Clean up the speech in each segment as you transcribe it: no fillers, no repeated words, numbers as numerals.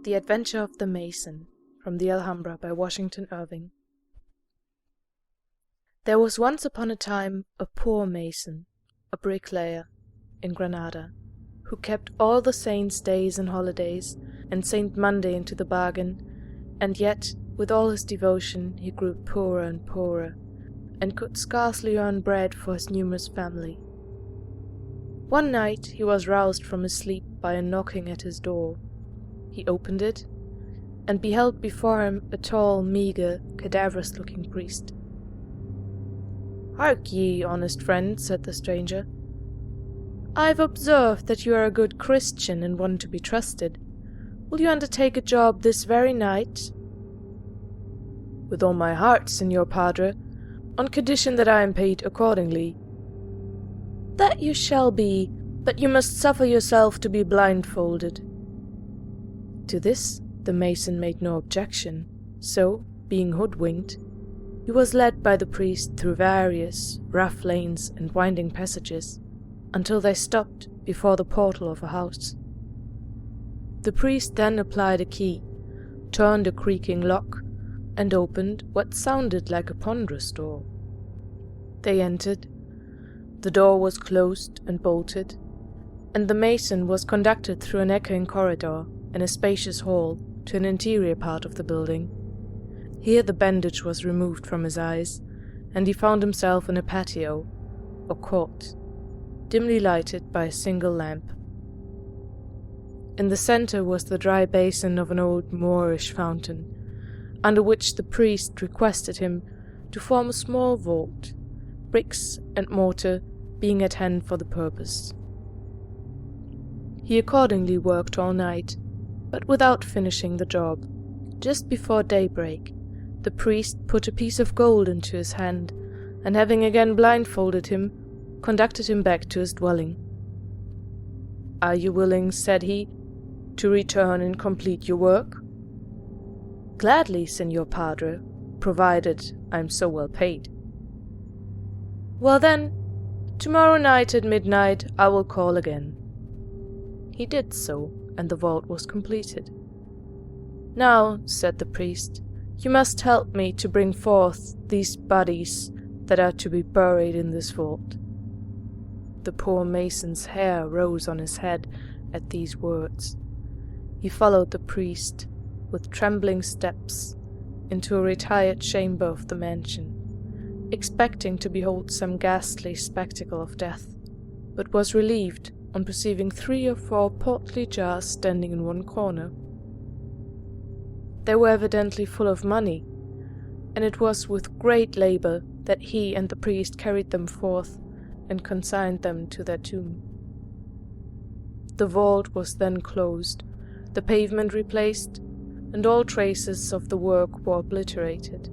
The Adventure of the Mason, from the Alhambra by Washington Irving. There was once upon a time a poor mason, a bricklayer, in Granada, who kept all the saints' days and holidays, and Saint Monday into the bargain, and yet, with all his devotion, he grew poorer and poorer, and could scarcely earn bread for his numerous family. One night he was roused from his sleep by a knocking at his door. He opened it, and beheld before him a tall, meagre, cadaverous-looking priest. "Hark ye, honest friend," said the stranger. "I've observed that you are a good Christian and one to be trusted. Will you undertake a job this very night?" "With all my heart, Signor Padre, on condition that I am paid accordingly." "That you shall be, but you must suffer yourself to be blindfolded." To this the mason made no objection, so, being hoodwinked, he was led by the priest through various rough lanes and winding passages, until they stopped before the portal of a house. The priest then applied a key, turned a creaking lock, and opened what sounded like a ponderous door. They entered. The door was closed and bolted, and the mason was conducted through an echoing corridor and a spacious hall to an interior part of the building. Here the bandage was removed from his eyes, and he found himself in a patio, or court, dimly lighted by a single lamp. In the centre was the dry basin of an old Moorish fountain, under which the priest requested him to form a small vault, bricks and mortar being at hand for the purpose. He accordingly worked all night, but without finishing the job. Just before daybreak, the priest put a piece of gold into his hand, and having again blindfolded him, conducted him back to his dwelling. "Are you willing," said he, "to return and complete your work?" "Gladly, Signor Padre, provided I am so well paid." "Well then, tomorrow night at midnight I will call again." He did so, and the vault was completed. "Now," said the priest, "you must help me to bring forth these bodies that are to be buried in this vault." The poor mason's hair rose on his head at these words. He followed the priest, with trembling steps, into a retired chamber of the mansion, expecting to behold some ghastly spectacle of death, but was relieved on perceiving 3 or 4 portly jars standing in one corner. They were evidently full of money, and it was with great labor that he and the priest carried them forth and consigned them to their tomb. The vault was then closed, the pavement replaced, and all traces of the work were obliterated.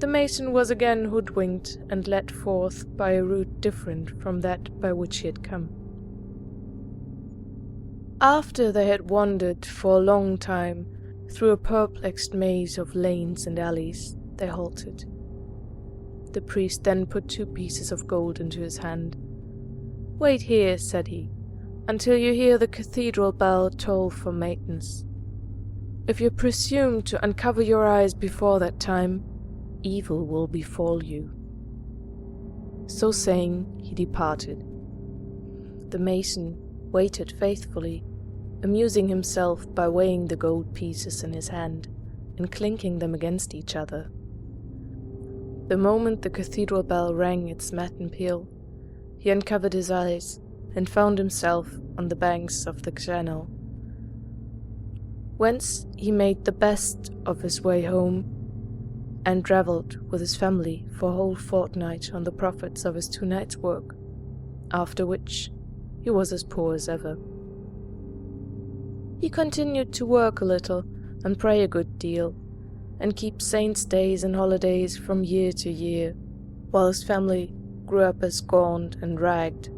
The mason was again hoodwinked and led forth by a route different from that by which he had come. After they had wandered for a long time through a perplexed maze of lanes and alleys, they halted. The priest then put 2 pieces of gold into his hand. "Wait here," said he, "until you hear the cathedral bell toll for matins. If you presume to uncover your eyes before that time, evil will befall you." So saying, he departed. The mason waited faithfully, amusing himself by weighing the gold pieces in his hand and clinking them against each other. The moment the cathedral bell rang its matin peal, he uncovered his eyes and found himself on the banks of the channel, whence he made the best of his way home, and travelled with his family for a whole fortnight on the profits of his 2 nights' work, after which he was as poor as ever. He continued to work a little and pray a good deal, and keep saints' days and holidays from year to year, while his family grew up as gaunt and ragged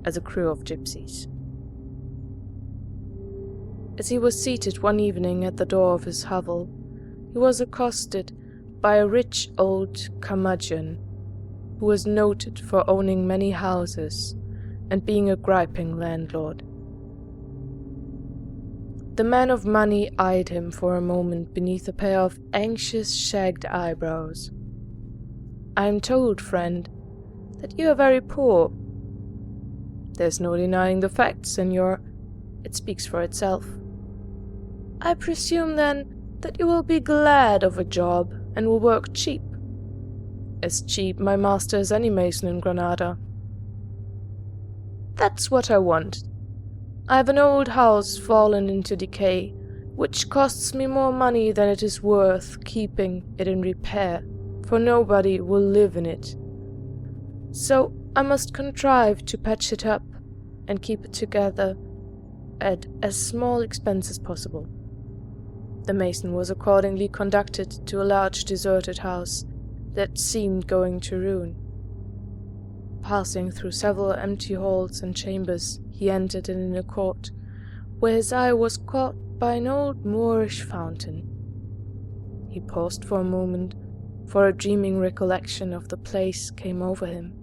as a crew of gypsies. As he was seated one evening at the door of his hovel, he was accosted by a rich old curmudgeon, who was noted for owning many houses and being a griping landlord. The man of money eyed him for a moment beneath a pair of anxious, shagged eyebrows. "I am told, friend, that you are very poor." "There's no denying the fact, senor. It speaks for itself." "I presume, then, that you will be glad of a job and will work cheap." "As cheap, my master, as any mason in Granada." "That's what I want. I have an old house fallen into decay, which costs me more money than it is worth keeping it in repair, for nobody will live in it. So I must contrive to patch it up and keep it together at as small expense as possible." The mason was accordingly conducted to a large deserted house that seemed going to ruin. Passing through several empty halls and chambers, he entered an inner court, where his eye was caught by an old Moorish fountain. He paused for a moment, for a dreaming recollection of the place came over him.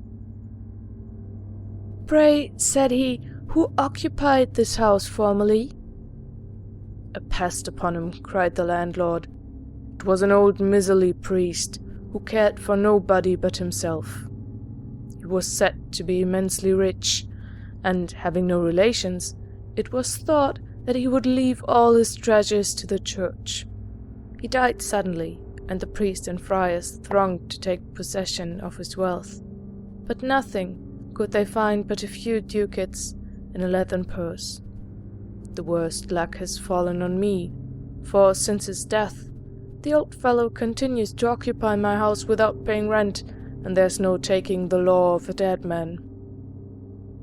"Pray," said he, "who occupied this house formerly?" "A pest upon him," cried the landlord. "It was an old miserly priest, who cared for nobody but himself. He was said to be immensely rich, and, having no relations, it was thought that he would leave all his treasures to the church. He died suddenly, and the priests and friars thronged to take possession of his wealth, but nothing could they find but a few ducats in a leathern purse. The worst luck has fallen on me, for since his death, the old fellow continues to occupy my house without paying rent, and there's no taking the law of a dead man.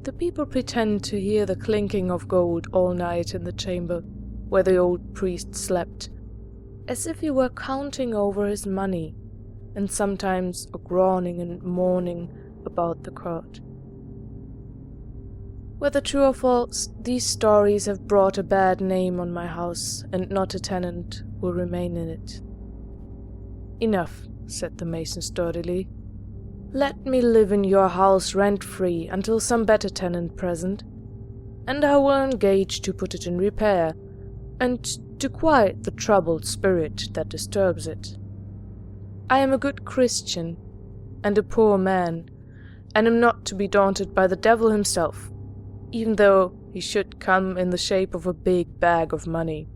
The people pretend to hear the clinking of gold all night in the chamber where the old priest slept, as if he were counting over his money, and sometimes a groaning and mourning about the court. Whether true or false, these stories have brought a bad name on my house, and not a tenant will remain in it." "Enough," said the mason sturdily. "Let me live in your house rent-free until some better tenant present, and I will engage to put it in repair, and to quiet the troubled spirit that disturbs it. I am a good Christian, and a poor man, and am not to be daunted by the devil himself, even though he should come in the shape of a big bag of money."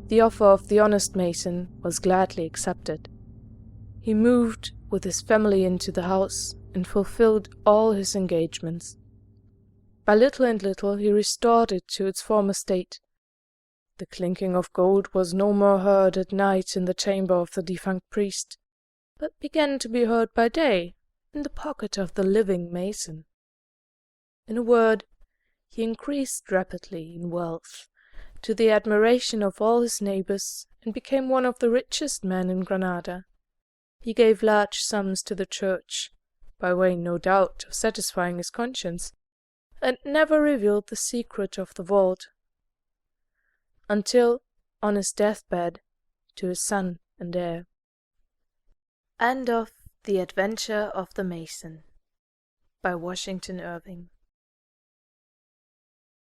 The offer of the honest mason was gladly accepted. He moved with his family into the house and fulfilled all his engagements. By little and little he restored it to its former state. The clinking of gold was no more heard at night in the chamber of the defunct priest, but began to be heard by day in the pocket of the living mason. In a word, he increased rapidly in wealth, to the admiration of all his neighbors, and became one of the richest men in Granada. He gave large sums to the church, by way, no doubt, of satisfying his conscience, and never revealed the secret of the vault, until, on his deathbed, to his son and heir. End of The Adventure of the Mason by Washington Irving.